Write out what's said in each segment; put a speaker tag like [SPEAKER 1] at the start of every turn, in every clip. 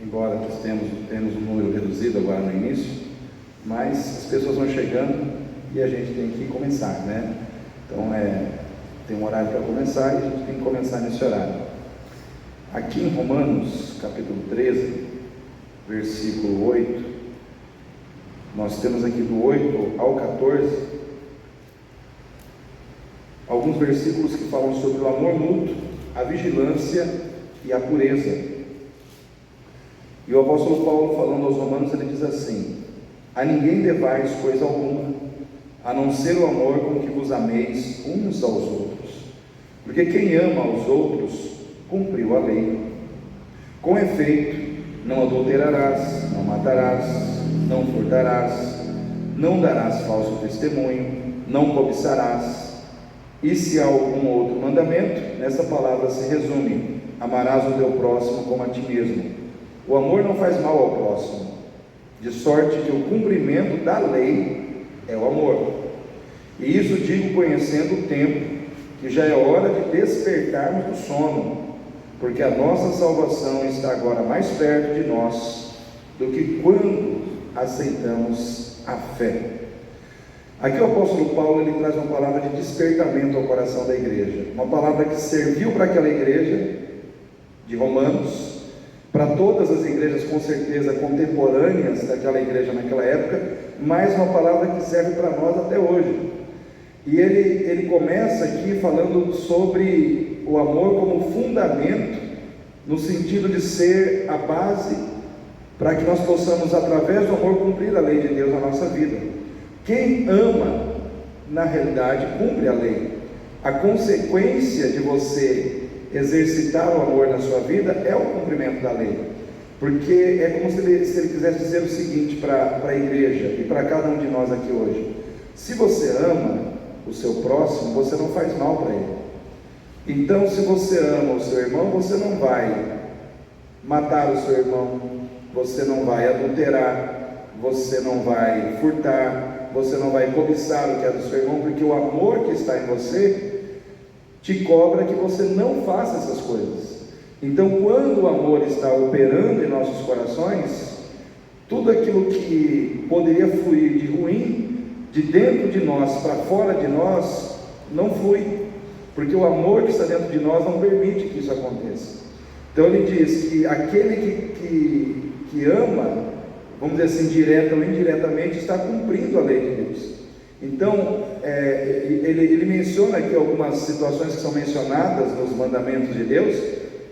[SPEAKER 1] embora temos um número reduzido agora no início, mas as pessoas vão chegando e a gente tem que começar, né? Então tem um horário para começar e a gente tem que começar nesse horário. Aqui em Romanos, capítulo 13, versículo 8, nós temos aqui do 8 ao 14, alguns versículos que falam sobre o amor mútuo, a vigilância e a pureza. E o apóstolo Paulo, falando aos romanos, ele diz assim: a ninguém devais coisa alguma, a não ser o amor com que vos ameis uns aos outros, porque quem ama aos outros, cumpriu a lei. Com efeito, não adulterarás, não matarás, não furtarás, não darás falso testemunho, não cobiçarás. E se há algum outro mandamento, nessa palavra se resume: amarás o teu próximo como a ti mesmo. O amor não faz mal ao próximo, de sorte que o cumprimento da lei é o amor. E isso digo conhecendo o tempo, que já é hora de despertarmos do sono, porque a nossa salvação está agora mais perto de nós do que quando aceitamos a fé. Aqui o apóstolo Paulo, ele traz uma palavra de despertamento ao coração da igreja, uma palavra que serviu para aquela igreja de Romanos, para todas as igrejas com certeza contemporâneas daquela igreja naquela época, mas uma palavra que serve para nós até hoje. E ele começa aqui falando sobre o amor como fundamento, no sentido de ser a base para que nós possamos, através do amor, cumprir a lei de Deus na nossa vida. Quem ama, na realidade, cumpre a lei. A consequência de você exercitar o amor na sua vida é o cumprimento da lei, porque é como se ele quisesse dizer o seguinte para a igreja e para cada um de nós aqui hoje: se você ama o seu próximo, você não faz mal para ele. Então, se você ama o seu irmão, você não vai matar o seu irmão, você não vai adulterar, você não vai furtar, você não vai cobiçar o que é do seu irmão, porque o amor que está em você te cobra que você não faça essas coisas. Então, quando o amor está operando em nossos corações, tudo aquilo que poderia fluir de ruim, de dentro de nós para fora de nós, não flui, porque o amor que está dentro de nós não permite que isso aconteça. Então ele diz que aquele que ama, vamos dizer assim, direta ou indiretamente, está cumprindo a lei de Deus. Então, ele menciona aqui algumas situações que são mencionadas nos mandamentos de Deus,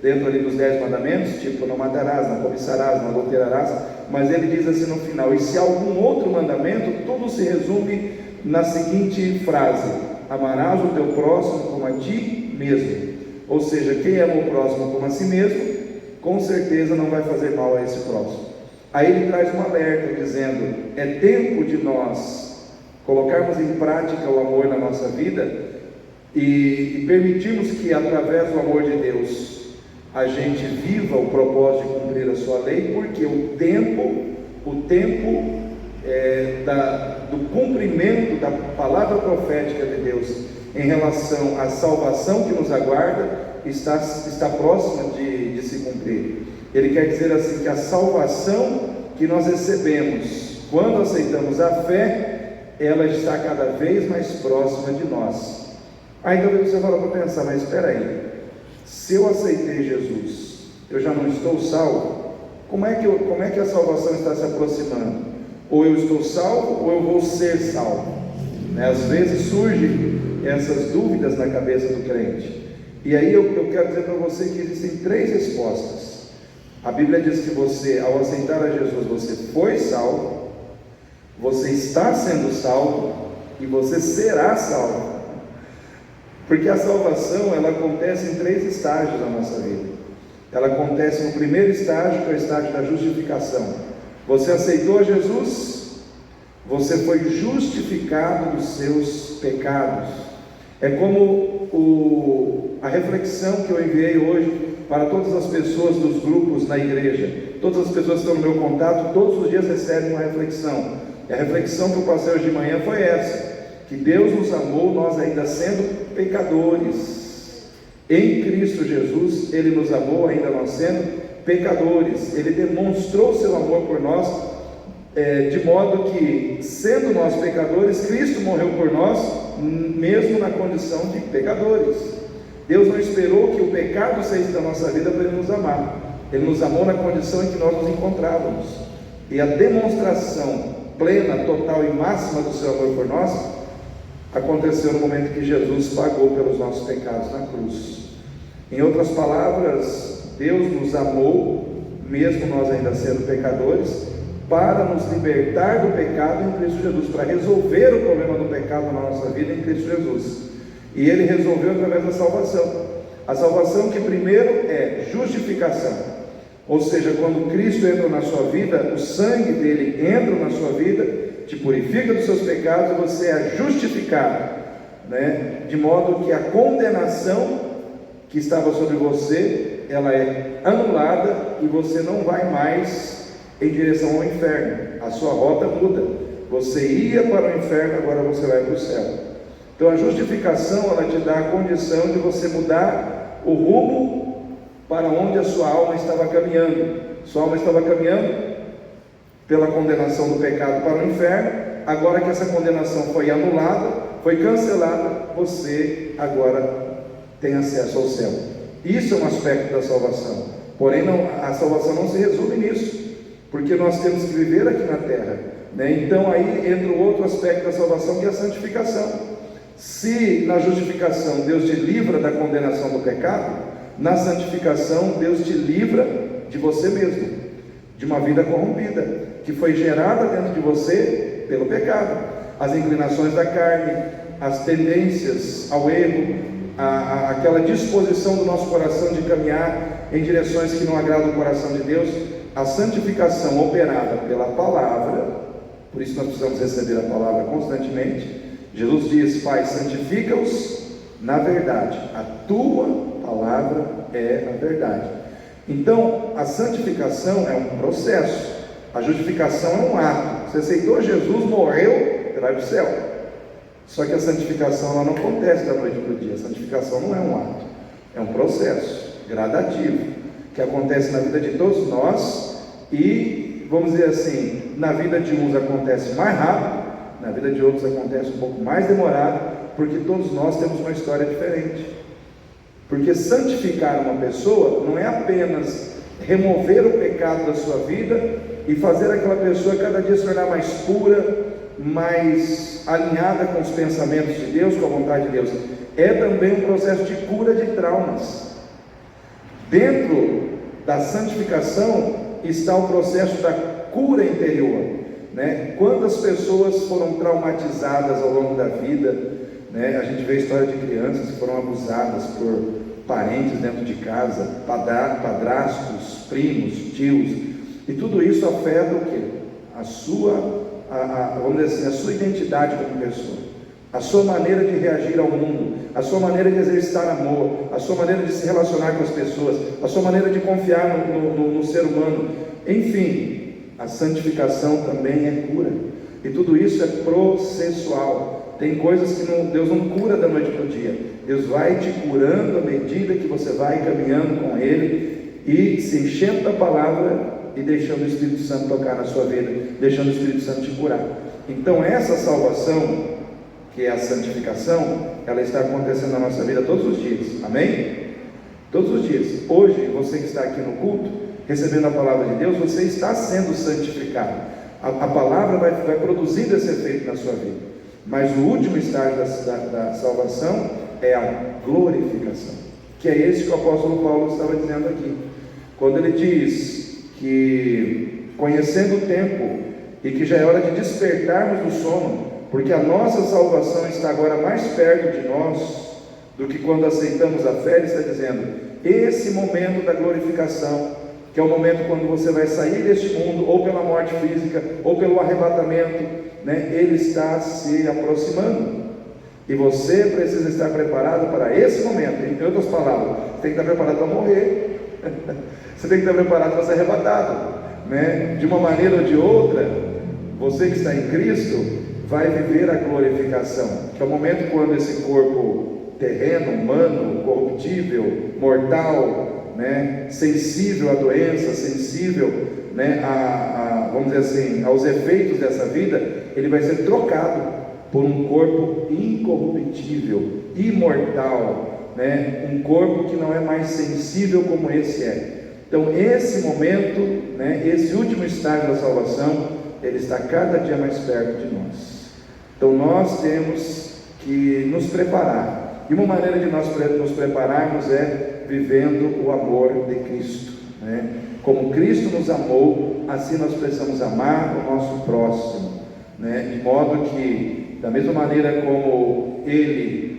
[SPEAKER 1] dentro ali dos 10 mandamentos, tipo não matarás, não cobiçarás, não adulterarás, mas ele diz assim no final: e se há algum outro mandamento, tudo se resume na seguinte frase: amarás o teu próximo como a ti mesmo. Ou seja, quem ama o próximo como a si mesmo, com certeza não vai fazer mal a esse próximo. Aí ele traz um alerta dizendo: é tempo de nós colocarmos em prática o amor na nossa vida e permitirmos que, através do amor de Deus, a gente viva o propósito de cumprir a sua lei, porque o tempo do cumprimento da palavra profética de Deus em relação à salvação que nos aguarda está próxima de se cumprir. Ele quer dizer assim que a salvação que nós recebemos quando aceitamos a fé, ela está cada vez mais próxima de nós. Aí talvez você fala para pensar: mas espera aí, se eu aceitei Jesus, eu já não estou salvo? Como é que a salvação está se aproximando? Ou eu estou salvo, ou eu vou ser salvo? Às vezes surgem essas dúvidas na cabeça do crente. E aí eu quero dizer para você que existem 3 respostas. A Bíblia diz que você, ao aceitar a Jesus, você foi salvo, você está sendo salvo e você será salvo. Porque a salvação, ela acontece em 3 estágios da nossa vida. Ela acontece no primeiro estágio, que é o estágio da justificação. Você aceitou a Jesus, você foi justificado dos seus pecados. É como a reflexão que eu enviei hoje para todas as pessoas dos grupos na igreja. Todas as pessoas que estão no meu contato, todos os dias recebem uma reflexão. E a reflexão que eu passei hoje de manhã foi essa: que Deus nos amou, nós ainda sendo pecadores. Em Cristo Jesus, Ele nos amou ainda nós sendo pecadores. Ele demonstrou seu amor por nós, de modo que, sendo nós pecadores, Cristo morreu por nós, mesmo na condição de pecadores. Deus não esperou que o pecado saísse da nossa vida para Ele nos amar. Ele nos amou na condição em que nós nos encontrávamos. E a demonstração plena, total e máxima do seu amor por nós aconteceu no momento que Jesus pagou pelos nossos pecados na cruz. Em outras palavras, Deus nos amou, mesmo nós ainda sendo pecadores, para nos libertar do pecado em Cristo Jesus, para resolver o problema do pecado na nossa vida em Cristo Jesus. E Ele resolveu através da salvação. A salvação que primeiro é justificação. Ou seja, quando Cristo entra na sua vida, o sangue dele entra na sua vida, te purifica dos seus pecados e você é justificado, né? De modo que a condenação que estava sobre você, ela é anulada e você não vai mais em direção ao inferno. A sua rota muda. Você ia para o inferno, agora você vai para o céu. Então a justificação, ela te dá a condição de você mudar o rumo para onde a sua alma estava caminhando. Sua alma estava caminhando pela condenação do pecado para o inferno. Agora que essa condenação foi anulada, foi cancelada, você agora tem acesso ao céu. Isso é um aspecto da salvação. Porém, a salvação não se resume nisso, porque nós temos que viver aqui na terra, né? Então aí entra o outro aspecto da salvação, que é a santificação. Se na justificação Deus te livra da condenação do pecado, na santificação Deus te livra de você mesmo, de uma vida corrompida, que foi gerada dentro de você pelo pecado. As inclinações da carne, as tendências ao erro, aquela disposição do nosso coração de caminhar em direções que não agradam o coração de Deus. A santificação operada pela palavra, por isso nós precisamos receber a palavra constantemente. Jesus diz: Pai, santifica-os na verdade, a tua palavra é a verdade. Então, a santificação é um processo, a justificação é um ato. Você aceitou Jesus, morreu, você vai para o céu. Só que a santificação ela não acontece da noite para o dia. A santificação não é um ato, é um processo gradativo, que acontece na vida de todos nós. E, vamos dizer assim, na vida de uns acontece mais rápido, na vida de outros acontece um pouco mais demorado, porque todos nós temos uma história diferente. Porque santificar uma pessoa não é apenas remover o pecado da sua vida e fazer aquela pessoa cada dia se tornar mais pura, mais alinhada com os pensamentos de Deus, com a vontade de Deus. É também um processo de cura de traumas. Dentro da santificação está o processo da cura interior, né? Quantas pessoas foram traumatizadas ao longo da vida, né? A gente vê a história de crianças que foram abusadas por parentes dentro de casa, padrastos, primos, tios, e tudo isso afeta o quê? A sua, vamos dizer assim, a sua identidade como pessoa, a sua maneira de reagir ao mundo, a sua maneira de exercitar amor, a sua maneira de se relacionar com as pessoas, a sua maneira de confiar no ser humano. Enfim, a santificação também é cura, e tudo isso é processual. Tem coisas que Deus não cura da noite para o dia. Deus vai te curando à medida que você vai caminhando com Ele e se enchendo da palavra e deixando o Espírito Santo tocar na sua vida, deixando o Espírito Santo te curar. Então essa salvação, que é a santificação, ela está acontecendo na nossa vida todos os dias, amém? Todos os dias. Hoje, você que está aqui no culto, recebendo a palavra de Deus, você está sendo santificado. A palavra vai produzindo esse efeito na sua vida. Mas o último estágio da salvação é a glorificação, que é esse que o apóstolo Paulo estava dizendo aqui, quando ele diz que, conhecendo o tempo e que já é hora de despertarmos do sono, porque a nossa salvação está agora mais perto de nós do que quando aceitamos a fé. Ele está dizendo, esse momento da glorificação, que é o momento quando você vai sair deste mundo, ou pela morte física, ou pelo arrebatamento, né? Ele está se aproximando, e você precisa estar preparado para esse momento. Em outras palavras, você tem que estar preparado para morrer, você tem que estar preparado para ser arrebatado, né? De uma maneira ou de outra, você que está em Cristo vai viver a glorificação, que é o momento quando esse corpo terreno, humano, corruptível, mortal, né, sensível à doença, sensível, né, vamos dizer assim, aos efeitos dessa vida, ele vai ser trocado por um corpo incorruptível, imortal, né, um corpo que não é mais sensível como esse é. Então esse momento, né, esse último estágio da salvação, ele está cada dia mais perto de nós. Então nós temos que nos preparar, e uma maneira de nós nos prepararmos é vivendo o amor de Cristo, né? Como Cristo nos amou, assim nós precisamos amar o nosso próximo, né? De modo que, da mesma maneira como Ele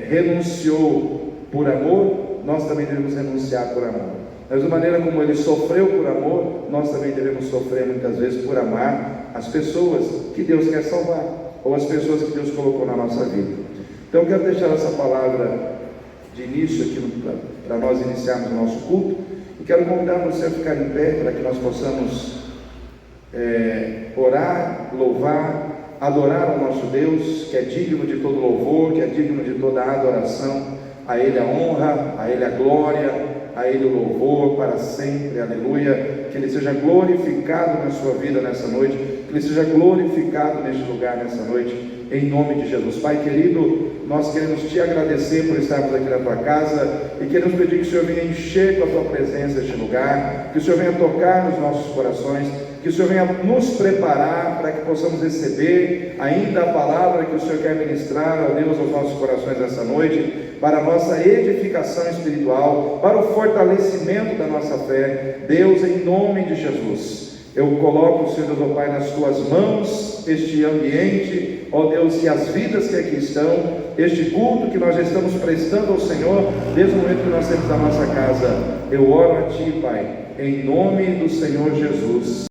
[SPEAKER 1] renunciou por amor, nós também devemos renunciar por amor. Da mesma maneira como Ele sofreu por amor, nós também devemos sofrer muitas vezes por amar as pessoas que Deus quer salvar, ou as pessoas que Deus colocou na nossa vida. Então eu quero deixar essa palavra de início aqui para nós iniciarmos o nosso culto, e quero convidar você a ficar em pé para que nós possamos orar, louvar, adorar ao nosso Deus, que é digno de todo louvor, que é digno de toda adoração. A Ele a honra, a Ele a glória, a Ele o louvor para sempre, aleluia. Que Ele seja glorificado na sua vida nessa noite, que Ele seja glorificado neste lugar nessa noite, em nome de Jesus. Pai querido, nós queremos Te agradecer por estarmos aqui na Tua casa, e queremos pedir que o Senhor venha encher com a Tua presença este lugar, que o Senhor venha tocar nos nossos corações, que o Senhor venha nos preparar para que possamos receber ainda a palavra que o Senhor quer ministrar, ó Deus, aos nossos corações essa noite, para a nossa edificação espiritual, para o fortalecimento da nossa fé. Deus, em nome de Jesus, eu coloco, Senhor Deus, ó Pai, nas Tuas mãos este ambiente, ó Deus, e as vidas que aqui estão, este culto que nós já estamos prestando ao Senhor, desde o momento que nós saímos da nossa casa. Eu oro a Ti, Pai, em nome do Senhor Jesus.